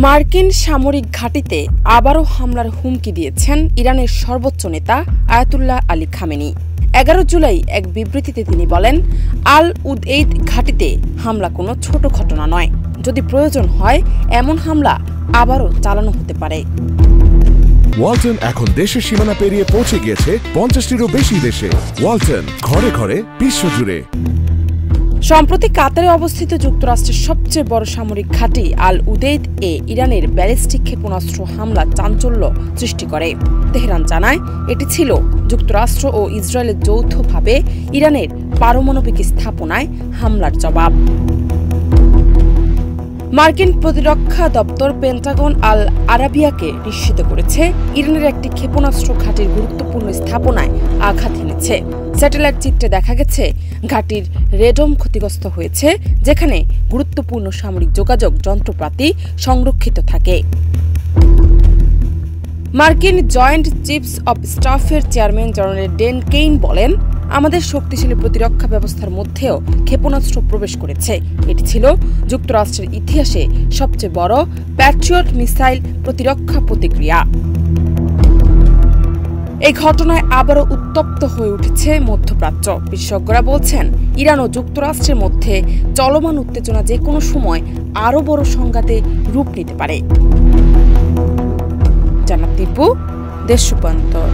মার্কিন সামরিক ঘাঁটিতে আবারও হামলার হুমকি দিয়েছেন ইরানের সর্বোচ্চ নেতা আয়াতুল্লাহ আলী খামেনি। 11 জুলাই এক বিবৃতিতে তিনি বলেন, আল উদঈদ ঘাঁটিতে হামলা কোনো ছোট ঘটনা নয়। যদি প্রয়োজন হয় এমন হামলা আবারও চালানো হতে পারে। ওয়ালটন এখন দেশের সীমানা পেরিয়ে পৌঁছে গিয়েছে 50টিরও বেশি দেশে। ওয়ালটন, ঘরে ঘরে বিশ্বজুড়ে। সম্প্রতি কাতারে অবস্থিত যুক্তরাষ্ট্রের সবচেয়ে বড় সামরিক ঘাঁটি আল উদঈদ এ ইরানের ব্যালিস্টিক ক্ষেপণাস্ত্র হামলা চাঞ্চল্য সৃষ্টি করে। তেহরান জানায় এটি ছিল যুক্তরাষ্ট্র ও ইসরায়েলের যৌথভাবে ইরানের পারমাণবিক স্থাপনায় হামলার জবাব। মার্কিন প্রতিরক্ষা দপ্তর পেন্টাগন আল আরাবিয়াকে নিশ্চিত করেছে ইরানের একটি ক্ষেপণাস্ত্র ঘাঁটির গুরুত্বপূর্ণ স্থাপনায় আঘাত হেনেছে। স্যাটেলাইট চিত্রে দেখা গেছে ঘাঁটির রেডম ক্ষতিগ্রস্ত হয়েছে, যেখানে গুরুত্বপূর্ণ সামরিক যোগাযোগ যন্ত্রপাতি সংরক্ষিত থাকে। মার্কিন জয়েন্ট চিফস অব স্টাফের চেয়ারম্যান জেনারেল ডেন কেইন বলেন, আমাদের শক্তিশালী প্রতিরক্ষা ব্যবস্থার মধ্যেও ক্ষেপণাস্ত্র প্রবেশ করেছে। এটি ছিল যুক্তরাষ্ট্রের ইতিহাসে সবচেয়ে বড় প্যাট্রিয়ট মিসাইল প্রতিরক্ষা প্রতিক্রিয়া। এই ঘটনায় আবারও উত্তপ্ত হয়ে উঠেছে মধ্যপ্রাচ্য। বিশেষজ্ঞরা বলছেন, ইরান ও যুক্তরাষ্ট্রের মধ্যে চলমান উত্তেজনা যে কোনো সময় আরও বড় সংঘাতে রূপ নিতে পারে। জান্নাত টিপু, দেশ রূপান্তর।